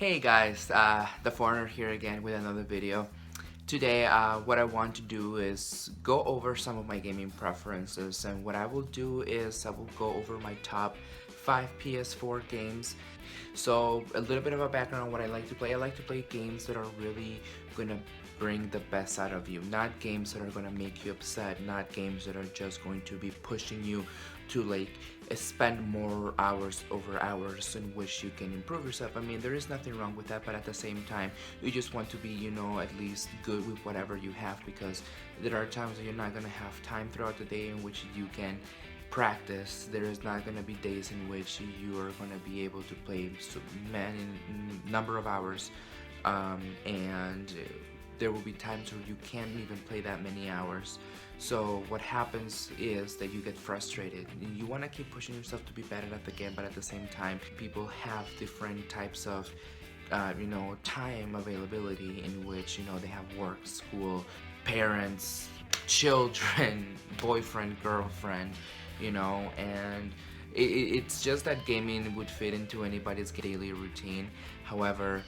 Hey guys, the foreigner here again with another video. Today, what I want to do is go over some of my gaming preferences, and what I will do is I will go over my top 5 PS4 games. So a little bit of a background on what I like to play. I like to play games that are really gonna bring the best out of you, not games that are gonna make you upset, not games that are just going to be pushing you to like spend more hours over hours in which you can improve yourself. I mean, there is nothing wrong with that, but at the same time, you just want to be, at least good with whatever you have, because there are times that you're not gonna have time throughout the day in which you can practice. There is not going to be days in which you are going to be able to play many number of hours, and there will be times where you can't even play that many hours. So what happens is that you get frustrated. You want to keep pushing yourself to be better at the game, but at the same time, people have different types of time availability in which they have work, school, parents, children, boyfriend, girlfriend, and it's just that gaming would fit into anybody's daily routine. However,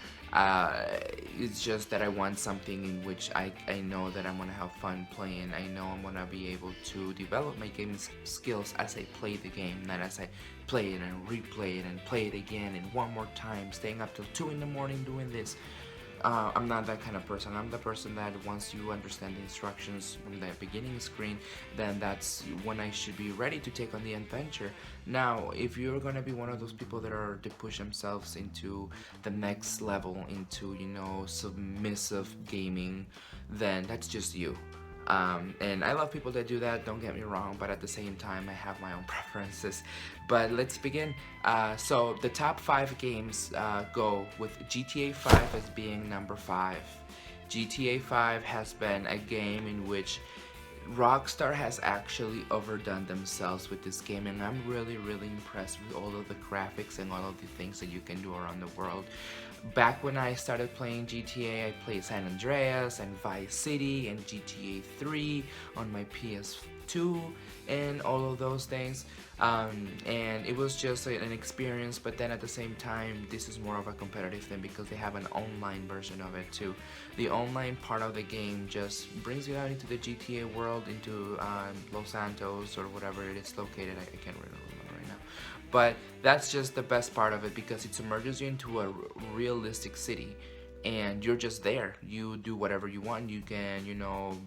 it's just that I want something in which I know that I'm gonna have fun playing. I know I'm gonna be able to develop my gaming skills as I play the game, not as I play it and replay it and play it again and one more time, staying up till 2 in the morning doing this. I'm not that kind of person. I'm the person that once you understand the instructions from the beginning screen, then that's when I should be ready to take on the adventure. Now, if you're gonna be one of those people that are to push themselves into the next level, into submissive gaming, then that's just you. And I love people that do that, don't get me wrong, but at the same time I have my own preferences. But let's begin. So the top 5 games go with GTA 5 as being number 5. GTA 5 has been a game in which Rockstar has actually overdone themselves with this game, and I'm really impressed with all of the graphics and all of the things that you can do around the world. Back when I started playing GTA, I played San Andreas and Vice City and GTA 3 on my PS2 and all of those things, and it was just an experience. But then at the same time, this is more of a competitive thing because they have an online version of it too. The online part of the game just brings you out into the GTA world, into Los Santos or whatever it is located. I can't really remember right now, but that's just the best part of it because it submerges you into a realistic city, and you're just there. You do whatever you want. You can,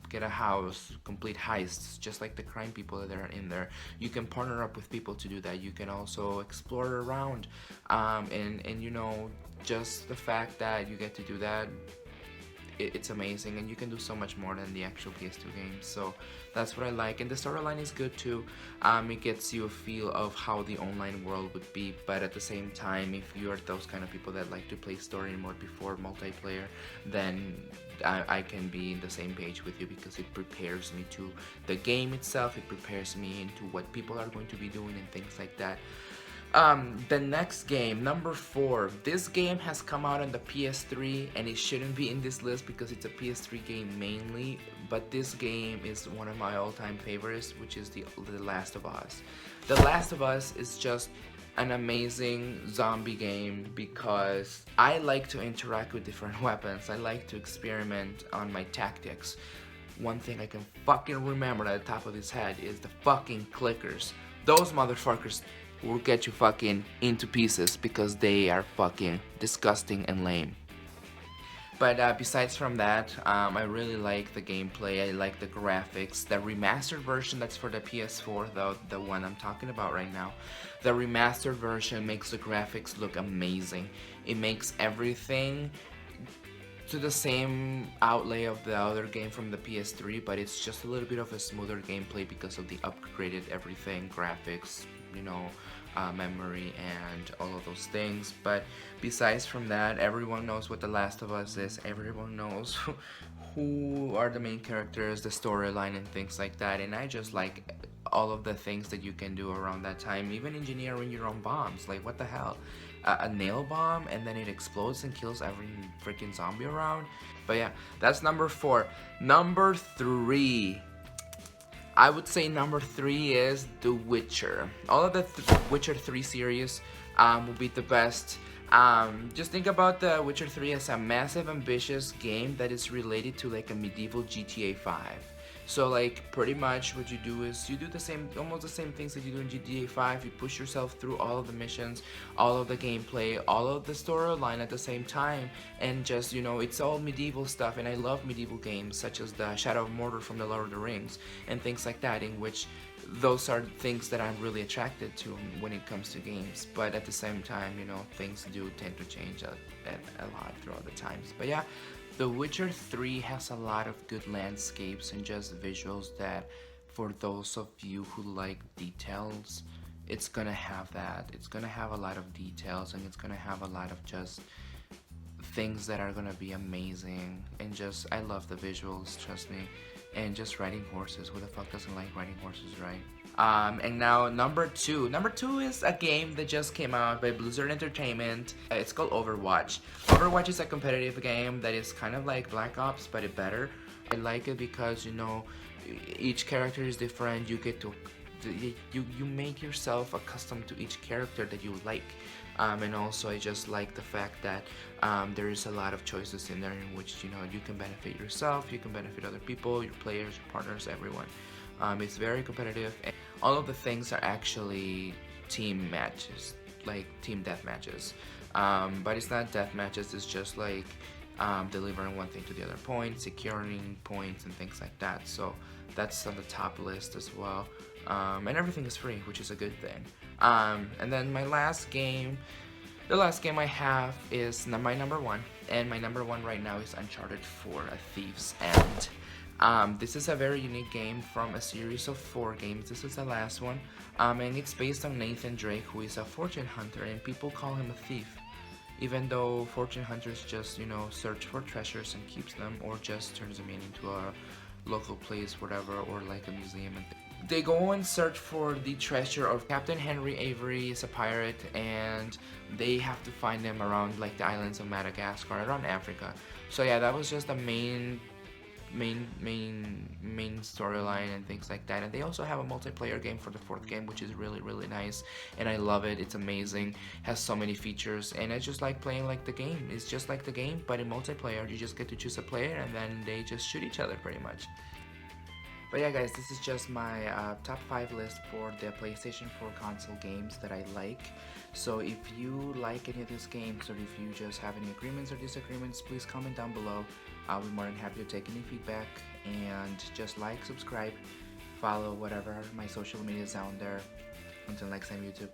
get a house, complete heists, just like the crime people that are in there. You can partner up with people to do that. You can also explore around, and just the fact that you get to do that, it's amazing, and you can do so much more than the actual PS2 games. So that's what I like, and the storyline is good too. It gets you a feel of how the online world would be, but at the same time, if you're those kind of people that like to play story mode before multiplayer, then I can be in the same page with you because it prepares me to the game itself. It prepares me into what people are going to be doing and things like that. The next game, number 4. This game has come out on the PS3, and it shouldn't be in this list because it's a PS3 game mainly, but this game is one of my all-time favorites, which is The Last of Us. The Last of Us is just an amazing zombie game because I like to interact with different weapons. I like to experiment on my tactics. One thing I can fucking remember at the top of his head is the fucking clickers. Those motherfuckers will get you fucking into pieces because they are fucking disgusting and lame. But besides from that, I really like the gameplay. I like the graphics. The remastered version that's for the PS4, though, the one I'm talking about right now, the remastered version makes the graphics look amazing. It makes everything to the same outlay of the other game from the PS3, but it's just a little bit of a smoother gameplay because of the upgraded everything, graphics, memory and all of those things. But besides from that, everyone knows what The Last of Us is. Everyone knows who are the main characters, the storyline and things like that, and I just like all of the things that you can do around that time, even engineering your own bombs. Like, what the hell? A nail bomb and then it explodes and kills every freaking zombie around. But yeah, that's number 4. Number 3, I would say number 3 is The Witcher. All of the Witcher 3 series will be the best Just think about The Witcher 3 as a massive, ambitious game that is related to like a medieval GTA 5. So like pretty much what you do is you do the same, almost the same things that you do in GTA 5. You push yourself through all of the missions, all of the gameplay, all of the storyline at the same time, and just it's all medieval stuff. And I love medieval games such as the Shadow of Mordor from the Lord of the Rings and things like that, in which those are things that I'm really attracted to when it comes to games. But at the same time, things do tend to change a lot throughout the times. But yeah, The Witcher 3 has a lot of good landscapes and just visuals that, for those of you who like details, it's gonna have that. It's gonna have a lot of details, and it's gonna have a lot of just things that are gonna be amazing. And just, I love the visuals, trust me. And just riding horses. Who the fuck doesn't like riding horses, right? And now number two. Number two is a game that just came out by Blizzard Entertainment. It's called Overwatch. Overwatch is a competitive game that is kind of like Black Ops, but it better. I like it because each character is different. You get to you make yourself accustomed to each character that you like. And also I just like the fact that there is a lot of choices in there in which you can benefit yourself, you can benefit other people, your players, your partners, everyone. It's very competitive, and all of the things are actually team matches, like team death matches. But it's not death matches, it's just like delivering one thing to the other point, securing points and things like that. So that's on the top list as well. And everything is free, which is a good thing. And then the last game I have is my number one, and my number one right now is Uncharted 4: A Thief's End. This is a very unique game from a series of 4 games. This is the last one, and it's based on Nathan Drake, who is a fortune hunter, and people call him a thief. Even though fortune hunters just, search for treasures and keeps them, or just turns them into a local place, whatever, or like a museum. And they go and search for the treasure of Captain Henry Avery is a pirate, and they have to find them around like the islands of Madagascar, around Africa. So yeah, that was just the main storyline and things like that. And they also have a multiplayer game for the 4th game, which is really nice, and I love it. It's amazing, has so many features, and I just like playing like the game. It's just like the game, but in multiplayer you just get to choose a player, and then they just shoot each other pretty much. But yeah guys, this is just my top 5 list for the PlayStation 4 console games that I like. So if you like any of these games, or if you just have any agreements or disagreements, please comment down below. I'll be more than happy to take any feedback, and just like, subscribe, follow whatever my social media is down there. Until next time, YouTube.